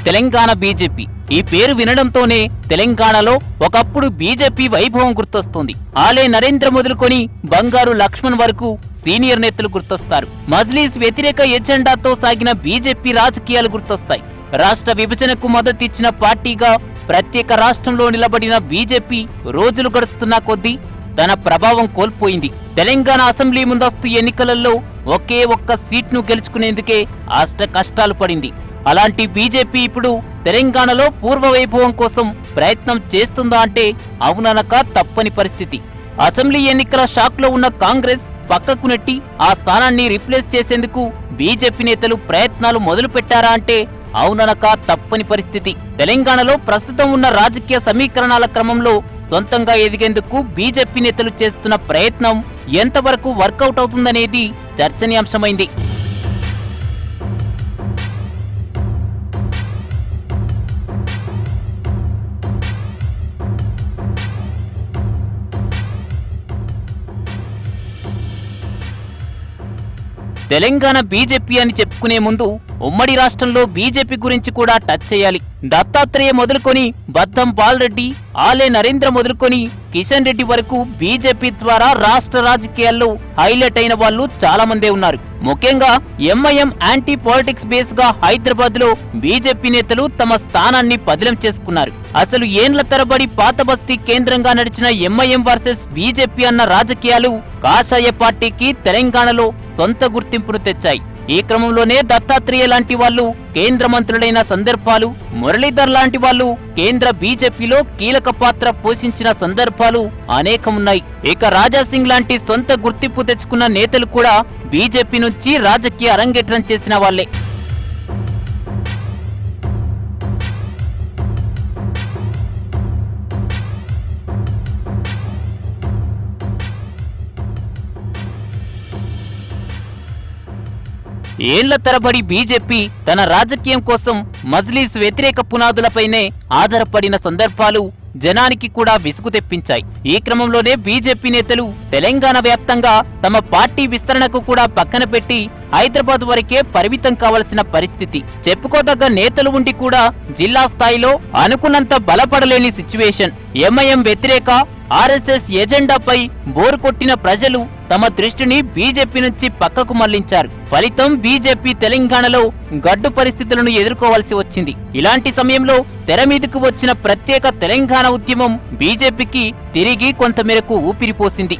Telangana BJP. ఈ పేరు వినడంతోనే తెలంగాణలో ఒకప్పుడు బీజేపీ వైభవం గుర్తొస్తుంది. ఆలే నరేంద్ర మొదలుకొని బంగారు లక్ష్మణ్ వరకు సీనియర్ నేతలు గుర్తొస్తారు. మజ్లీస్ వ్యతిరేక ఎజెండాతో సాగిన బీజేపీ రాజకీయాలు గుర్తొస్తాయి. రాష్ట్ర విభజనకు మద్దతిచ్చిన పార్టీగా ప్రత్యేక రాష్ట్రంలో నిలబడిన బీజేపీ రోజులు గడుస్తున్న కొద్దీ తన ప్రభావం కోల్పోయింది. తెలంగాణ అసెంబ్లీ ముందస్తు ఎన్నికలలో ఒకే ఒక్క సీట్ను గెలుచుకునేందుకే అష్ట కష్టాలు పడింది. అలాంటి బీజేపీ ఇప్పుడు తెలంగాణలో పూర్వ వైభవం కోసం ప్రయత్నం చేస్తుందా అంటే అవుననక తప్పని పరిస్థితి. అసెంబ్లీ ఎన్నికల షాక్ లో ఉన్న కాంగ్రెస్ పక్కకు నెట్టి ఆ స్థానాన్ని రీప్లేస్ చేసేందుకు బీజేపీ నేతలు ప్రయత్నాలు మొదలు పెట్టారా అంటే అవుననక తప్పని పరిస్థితి. తెలంగాణలో ప్రస్తుతం ఉన్న రాజకీయ సమీకరణాల క్రమంలో సొంతంగా ఎదిగేందుకు బీజేపీ నేతలు చేస్తున్న ప్రయత్నం ఎంతవరకు వర్కౌట్ అవుతుందనేది చర్చనీయాంశమైంది. తెలంగాణ బీజేపీ అని చెప్పుకునే ముందు ఉమ్మడి రాష్ట్రంలో బీజేపీ గురించి కూడా టచ్ చేయాలి. దత్తాత్రేయ మొదలుకొని బద్దం బాలరెడ్డి, ఆలే నరేంద్ర మొదలుకొని కిషన్ రెడ్డి వరకు బీజేపీ ద్వారా రాష్ట్ర రాజకీయాల్లో హైలైట్ అయిన వాళ్ళు చాలా మందే ఉన్నారు. ముఖ్యంగా ఎంఐఎం యాంటీ పాలిటిక్స్ బేస్ గా హైదరాబాద్ లో బీజేపీ నేతలు తమ స్థానాన్ని పదిలం చేసుకున్నారు. అసలు ఏండ్ల తరబడి పాత బస్తీ కేంద్రంగా నడిచిన ఎంఐఎం వర్సెస్ బీజేపీ అన్న రాజకీయాలు కాషాయ పార్టీకి తెలంగాణలో సొంత గుర్తింపును తెచ్చాయి. ఈ క్రమంలోనే దత్తాత్రేయ లాంటి వాళ్ళు కేంద్ర మంత్రులైన సందర్భాలు, మురళీధర్ లాంటి వాళ్ళు కేంద్ర బీజేపీలో కీలక పాత్ర పోషించిన సందర్భాలు అనేకమున్నాయి. ఇక రాజాసింగ్ లాంటి సొంత గుర్తింపు తెచ్చుకున్న నేతలు కూడా బీజేపీ నుంచి రాజకీయ అరంగేట్రం చేసిన వాళ్లే. ఏళ్ల తరబడి బీజేపీ తన రాజకీయం కోసం మజ్లీస్ వ్యతిరేక పునాదులపైనే ఆధారపడిన సందర్భాలు జనానికి కూడా విసుగు తెప్పించాయి. ఈ క్రమంలోనే బీజేపీ నేతలు తెలంగాణ వ్యాప్తంగా తమ పార్టీ విస్తరణకు కూడా పక్కన పెట్టి హైదరాబాద్ వరకే పరిమితం కావాల్సిన పరిస్థితి. చెప్పుకోదగ్గ నేతలు ఉండి కూడా జిల్లా స్థాయిలో అనుకున్నంత బలపడలేని సిచ్యువేషన్. ఎంఐఎం వ్యతిరేక ఆర్ఎస్ఎస్ ఎజెండాపై బోరు కొట్టిన ప్రజలు తమ దృష్టిని బీజేపీ నుంచి పక్కకు మళ్లించారు. ఫలితం బీజేపీ తెలంగాణలో గడ్డు పరిస్థితులను ఎదుర్కోవాల్సి వచ్చింది. ఇలాంటి సమయంలో తెర మీదకు వచ్చిన ప్రత్యేక తెలంగాణ ఉద్యమం బీజేపీకి తిరిగి కొంతమేరకు ఊపిరిపోసింది.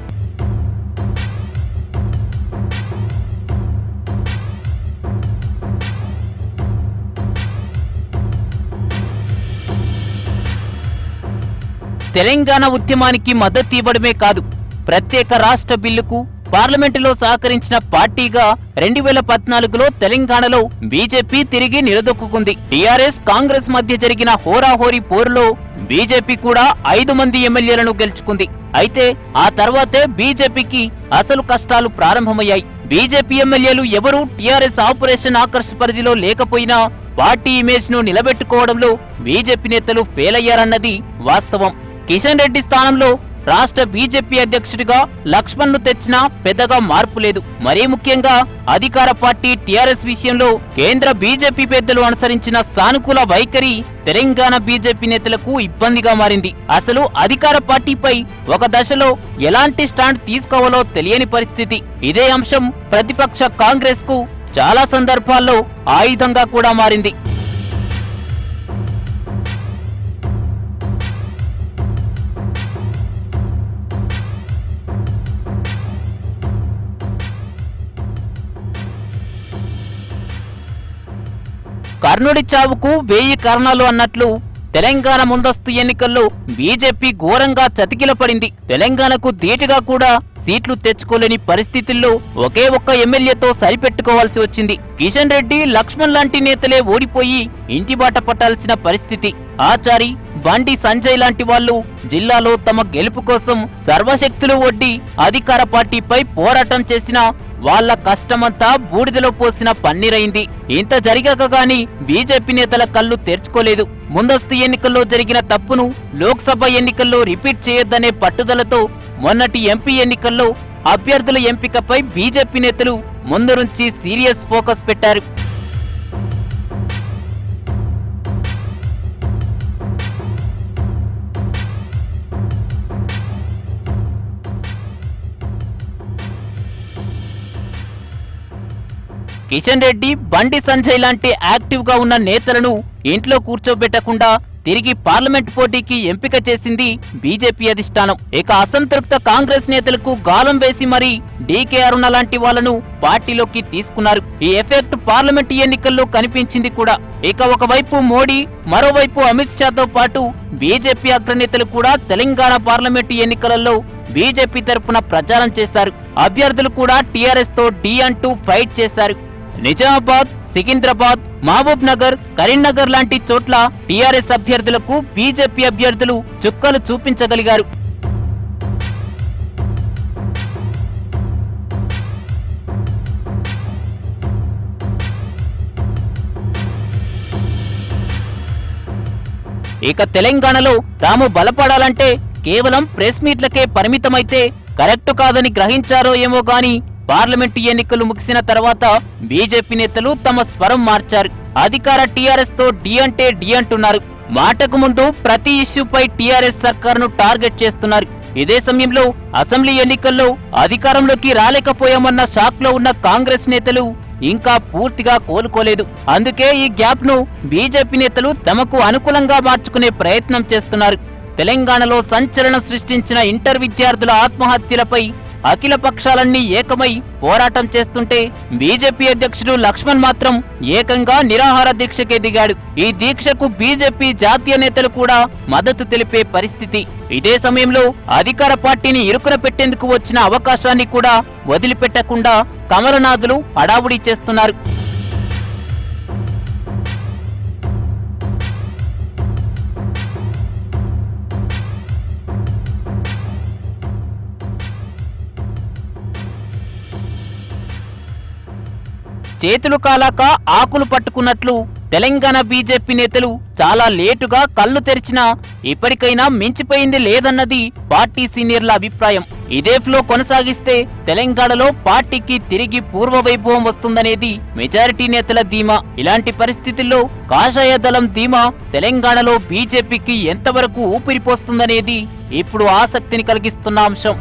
తెలంగాణ ఉద్యమానికి మద్దతు ఇవ్వడమే కాదు, ప్రత్యేక రాష్ట్ర బిల్లుకు పార్లమెంటులో సహకరించిన పార్టీగా 2014లో తెలంగాణలో బీజేపీ తిరిగి నిలదొక్కుంది. టీఆర్ఎస్ కాంగ్రెస్ మధ్య జరిగిన హోరాహోరీ పోరులో బీజేపీ కూడా 5 మంది ఎమ్మెల్యేలను గెలుచుకుంది. అయితే ఆ తర్వాతే బీజేపీకి అసలు కష్టాలు ప్రారంభమయ్యాయి. బీజేపీ ఎమ్మెల్యేలు ఎవరూ టీఆర్ఎస్ ఆపరేషన్ ఆకర్ష్ పరిధిలో లేకపోయినా పార్టీ ఇమేజ్ ను నిలబెట్టుకోవడంలో బీజేపీ నేతలు ఫెయిల్ అయ్యారన్నది వాస్తవం. కిషన్ రెడ్డి స్థానంలో రాష్ట్ర బీజేపీ అధ్యక్షుడిగా లక్ష్మణ్ ను తెచ్చినా పెద్దగా మార్పు లేదు. మరీ ముఖ్యంగా అధికార పార్టీ టీఆర్ఎస్ విషయంలో కేంద్ర బీజేపీ పెద్దలు అనుసరించిన సానుకూల వైఖరి తెలంగాణ బీజేపీ నేతలకు ఇబ్బందిగా మారింది. అసలు అధికార పార్టీపై ఒక దశలో ఎలాంటి స్టాండ్ తీసుకోవాలో తెలియని పరిస్థితి. ఇదే అంశం ప్రతిపక్ష కాంగ్రెస్ కు చాలా సందర్భాల్లో ఆయుధంగా కూడా మారింది. కర్ణుడి చావుకు 1000 కారణాలు అన్నట్లు తెలంగాణ ముందస్తు ఎన్నికల్లో బీజేపీ ఘోరంగా చతికిలపడింది. తెలంగాణకు ధీటుగా కూడా సీట్లు తెచ్చుకోలేని పరిస్థితుల్లో ఒకే ఒక్క ఎమ్మెల్యేతో సరిపెట్టుకోవాల్సి వచ్చింది. కిషన్ రెడ్డి, లక్ష్మణ్ లాంటి నేతలే ఓడిపోయి ఇంటిబాట పట్టాల్సిన పరిస్థితి. ఆచారి, బండి సంజయ్ లాంటి వాళ్ళు జిల్లాలో తమ గెలుపు కోసం సర్వశక్తులు ఒడ్డి అధికార పార్టీపై పోరాటం చేసినా వాళ్ల కష్టమంతా బూడిదలో పోసిన పన్నీరైంది. ఇంత జరిగాక గాని బీజేపీ నేతల కళ్ళు తెరుచుకోలేదు. ముందస్తు ఎన్నికల్లో జరిగిన తప్పును లోక్సభ ఎన్నికల్లో రిపీట్ చేయొద్దనే పట్టుదలతో మొన్నటి ఎంపీ ఎన్నికల్లో అభ్యర్థుల ఎంపికపై బీజేపీ నేతలు ముందు నుంచి సీరియస్ ఫోకస్ పెట్టారు. కిషన్ రెడ్డి, బండి సంజయ్ లాంటి యాక్టివ్ గా ఉన్న నేతలను ఇంట్లో కూర్చోబెట్టకుండా తిరిగి పార్లమెంట్ పోటీకి ఎంపిక చేసింది బీజేపీ అధిష్టానం. ఇక అసంతృప్త కాంగ్రెస్ నేతలకు గాలం వేసి మరీ డీకే అరుణ లాంటి వాళ్లను పార్టీలోకి తీసుకున్నారు. ఈ ఎఫెక్ట్ పార్లమెంట్ ఎన్నికల్లో కనిపించింది కూడా. ఇక ఒకవైపు మోడీ, మరోవైపు అమిత్ షాతో పాటు బీజేపీ అగ్రనేతలు కూడా తెలంగాణ పార్లమెంటు ఎన్నికలలో బీజేపీ తరపున ప్రచారం చేశారు. అభ్యర్థులు కూడా టీఆర్ఎస్ తో డి అంటూ ఫైట్ చేశారు. నిజామాబాద్, సికింద్రాబాద్, మహబూబ్ నగర్, కరీంనగర్ లాంటి చోట్ల టీఆర్ఎస్ అభ్యర్థులకు బీజేపీ అభ్యర్థులు చుక్కలు చూపించగలిగారు. ఇక తెలంగాణలో తాము బలపడాలంటే కేవలం ప్రెస్ మీట్లకే పరిమితమైతే కరెక్ట్ కాదని గ్రహించారో ఏమో గాని పార్లమెంటు ఎన్నికలు ముగిసిన తర్వాత బీజేపీ నేతలు తమ స్వరం మార్చారు. అధికార టీఆర్ఎస్ తో డి అంటే డి అంటున్నారు. మాటకు ముందు ప్రతి ఇష్యూపై టీఆర్ఎస్ సర్కారును టార్గెట్ చేస్తున్నారు. ఇదే సమయంలో అసెంబ్లీ ఎన్నికల్లో అధికారంలోకి రాలేకపోయామన్న షాక్ లో ఉన్న కాంగ్రెస్ నేతలు ఇంకా పూర్తిగా కోలుకోలేదు. అందుకే ఈ గ్యాప్ ను బీజేపీ నేతలు తమకు అనుకూలంగా మార్చుకునే ప్రయత్నం చేస్తున్నారు. తెలంగాణలో సంచలనం సృష్టించిన ఇంటర్ విద్యార్థుల ఆత్మహత్యలపై అఖిల పక్షాలన్నీ ఏకమై పోరాటం చేస్తుంటే బీజేపీ అధ్యక్షుడు లక్ష్మణ్ మాత్రం ఏకంగా నిరాహార దీక్షకే దిగాడు. ఈ దీక్షకు బీజేపీ జాతీయ నేతలు కూడా మద్దతు తెలిపే పరిస్థితి. ఇదే సమయంలో అధికార పార్టీని ఇరుకున పెట్టేందుకు వచ్చిన అవకాశాన్ని కూడా వదిలిపెట్టకుండా కమలనాథులు హడావుడి చేస్తున్నారు. చేతులు కాలాక ఆకులు పట్టుకున్నట్లు తెలంగాణ బీజేపీ నేతలు చాలా లేటుగా కళ్లు తెరిచినా ఇప్పటికైనా మించిపోయింది లేదన్నది పార్టీ సీనియర్ల అభిప్రాయం. ఇదే ఫ్లో కొనసాగిస్తే తెలంగాణలో పార్టీకి తిరిగి పూర్వ వైభవం వస్తుందనేది మెజారిటీ నేతల ధీమా. ఇలాంటి పరిస్థితుల్లో కాషాయ దళం ధీమా తెలంగాణలో బీజేపీకి ఎంతవరకు ఊపిరిపోస్తుందనేది ఇప్పుడు ఆసక్తిని కలిగిస్తున్న అంశం.